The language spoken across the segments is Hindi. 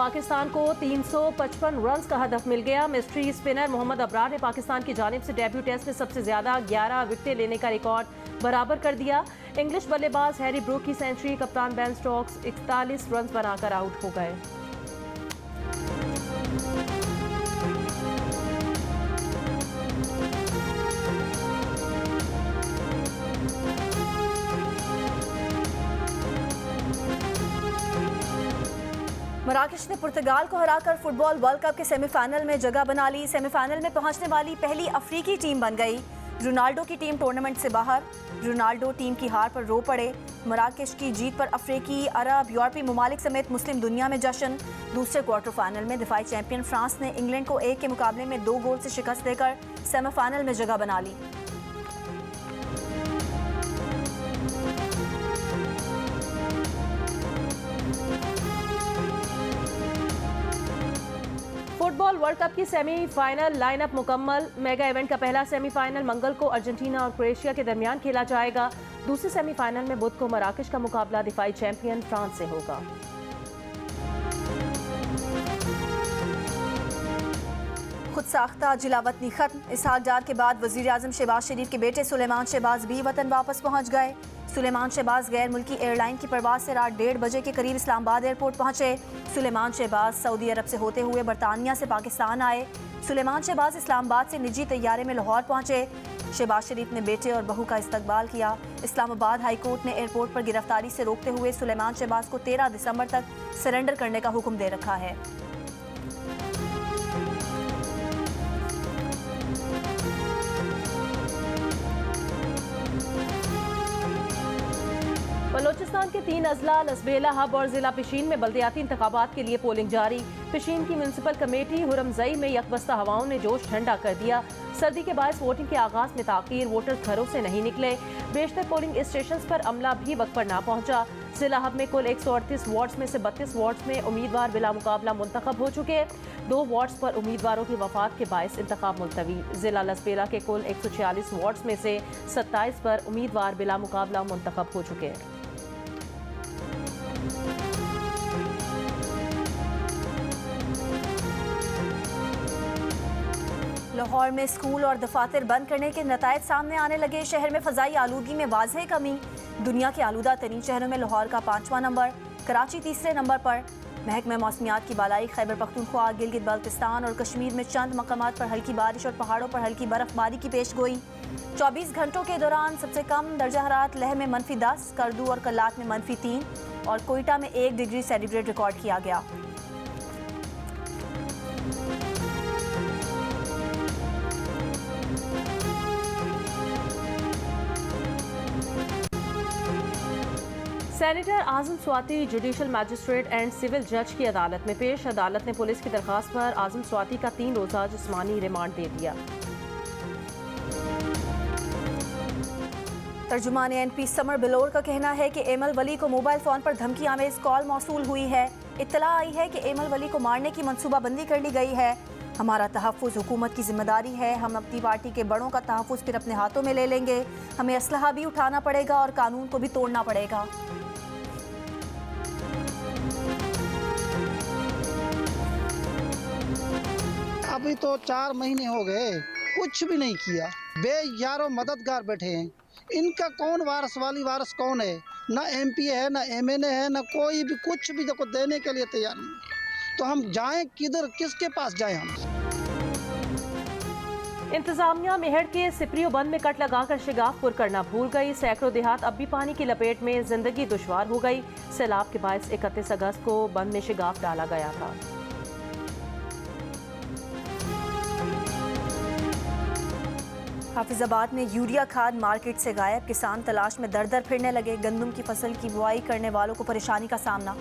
पाकिस्तान को 355 रन का हदफ मिल गया। मिस्ट्री स्पिनर मोहम्मद अबरार ने पाकिस्तान की जानिब से डेब्यू टेस्ट में सबसे ज्यादा 11 विकेटें लेने का रिकॉर्ड बराबर कर दिया। इंग्लिश बल्लेबाज हैरी ब्रूक की सेंचुरी, कप्तान बेन स्टोक्स 41 रन बनाकर आउट हो गए। मराकश ने पुर्तगाल को हराकर फुटबॉल वर्ल्ड कप के सेमीफाइनल में जगह बना ली। सेमीफाइनल में पहुंचने वाली पहली अफ्रीकी टीम बन गई। रोनाल्डो की टीम टूर्नामेंट से बाहर। रोनाल्डो टीम की हार पर रो पड़े। मराकश की जीत पर अफ्रीकी, अरब, यूरोपीय ममालिक समेत मुस्लिम दुनिया में जश्न। दूसरे क्वार्टर फाइनल में दिफाई चैंपियन फ्रांस ने इंग्लैंड को 1 के मुकाबले में 2 गोल से शिकस्त देकर सेमीफाइनल में जगह बना ली। फुटबॉल वर्ल्ड कप की सेमीफाइनल लाइनअप मुकम्मल। मेगा इवेंट का पहला सेमीफाइनल मंगल को अर्जेंटीना और क्रोएशिया के दरमियान खेला जाएगा। दूसरे सेमीफाइनल में बुध को मराकश का मुकाबला दिफाई चैंपियन फ्रांस से होगा। खुद साख्ता जिला वतनी खत्म। इसहाक डार के बाद वजीर आजम शहबाज शरीफ के बेटे सुलेमान शहबाज भी वतन वापस पहुंच गए। सुलेमान शहबाज गैर मुल्की एयरलाइन की परवाज से रात 1:30 बजे के करीब इस्लामाबाद एयरपोर्ट पहुंचे। सुलेमान शहबाज सऊदी अरब से होते हुए बरतानिया से पाकिस्तान आए। सुलेमान शहबाज इस्लामाबाद से निजी तैयारे में लाहौर पहुंचे। शहबाज शरीफ ने बेटे और बहू का इस्तकबाल किया। इस्लामाबाद हाई कोर्ट ने एयरपोर्ट पर गिरफ्तारी से रोकते हुए सुलेमान शहबाज को 13 दिसंबर तक सरेंडर करने का हुक्म दे रखा है। बलोचिस्तान के 3 अजला लसबेला हब और जिला पिशीन में बल्दियाती इंतखाबात के लिए पोलिंग जारी। पिशीन की म्यूनसिपल कमेटी हुरमजई में यकबस्ता हवाओं ने जोश ठंडा कर दिया। सर्दी के बायस वोटिंग के आगाज में ताखीर, वोटर घरों से नहीं निकले। बेशतर पोलिंग स्टेशन पर अमला भी वक्त पर ना पहुंचा। जिला हब में कुल 138 वार्ड्स में से 32 वार्ड्स में उम्मीदवार बिला मुकाबला मुंतखब हो चुके। 2 वार्ड्स पर उम्मीदवारों की वफात के बायस इंतखाब मुलतवी। जिला लसबेला के कुल 146 वार्ड्स में से 27 पर उम्मीदवार बिला मुकाबला मुंतखब हो चुके। लाहौर में स्कूल और दफातर बंद करने के नतायज सामने आने लगे। शहर में फ़ज़ाई आलूगी में वाज़ेह कमी। दुनिया के आलूदा तरीन शहरों में लाहौर का 5वां नंबर, कराची तीसरे नंबर पर। महकमा मौसमियात की बालाई खैबर पख्तूनख्वा, गिलगित बल्तिस्तान और कश्मीर में चंद मकामात पर हल्की बारिश और पहाड़ों पर हल्की बर्फबारी की पेश गोई। 24 घंटों के दौरान सबसे कम दर्जा हरारत लेह में -10, करदू और कल्लात में -3 और कोयटा में 1 डिग्री सेंटीग्रेड रिकॉर्ड किया गया। सेनेटर आजम Swati judicial magistrate and civil जज की अदालत में पेश। अदालत ने पुलिस की दरखास्त पर आजम स्वाति का 3 रोज़ा जिस्मानी रिमांड दे दिया। तर्जुमान NP समर बिलोर का कहना है कि एमल वली को मोबाइल फ़ोन पर धमकी आमेज कॉल मौसूल हुई है। इत्तला आई है कि एमल वली को मारने की मनसूबाबंदी कर ली गई है। हमारा तहफ़्फ़ुज़ हुकूमत की जिम्मेदारी है। हम अपनी पार्टी के बड़ों का तहफ़्फ़ुज़ फिर अपने हाथों में ले लेंगे। हमें असलहा भी उठाना पड़ेगा और कानून को भी तोड़ना पड़ेगा। अभी तो 4 महीने हो गए, कुछ भी नहीं किया। बेयारो मददगार बैठे हैं। इनका कौन वारस कौन है? ना MP है, ना MNA है, ना कोई भी कुछ भी देखो देने के लिए तैयार नहीं। तो हम जाएं किधर, किसके पास जाएं हम? इंतजामिया मेहड़ के सिपरियो बंद में कट लगाकर शिगाफपुर करना भूल गई। सैकड़ों देहात अब भी पानी की लपेट में, जिंदगी दुश्वार हो गई। सैलाब के बायस 31 अगस्त को बंद में शिगाफ डाला गया था। हाफिजाबाद में यूरिया खाद मार्केट से गायब। किसान तलाश में दर दर फिरने लगे। गंदम की फसल की बुआई करने वालों को परेशानी का सामना।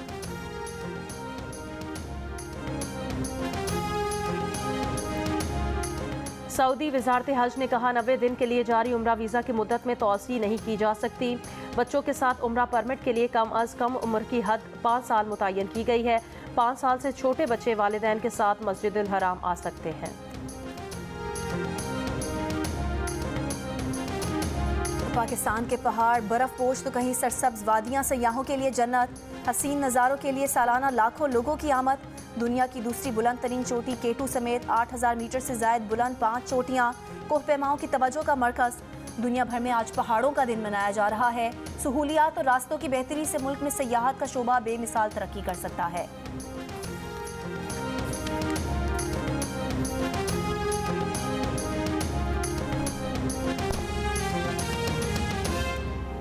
सऊदी वजारत हज ने कहा 90 दिन के लिए जारी उम्रा वीज़ा की मुद्दत में तोसी नहीं की जा सकती। बच्चों के साथ उम्रा परमिट के लिए कम अज कम उम्र की हद 5 साल मुतय्यन की गई है। 5 साल से छोटे बच्चे वालिदैन के साथ मस्जिदुल हराम आ सकते हैं। पाकिस्तान के पहाड़ बर्फपोश तो कहीं सरसब्ज वादियां सयाहों के लिए जन्नत। हसीन नज़ारों के लिए सालाना लाखों लोगों की आमद। दुनिया की दूसरी बुलंद तरीन चोटी केटू समेत 8000 मीटर से जायद बुलंद 5 चोटियां कोहपेमाओं की तवज्जो का मरकज। दुनिया भर में आज पहाड़ों का दिन मनाया जा रहा है। सहूलियात और रास्तों की बेहतरी से मुल्क में सयाहत का शोबा बेमिसाल तरक्की कर सकता है।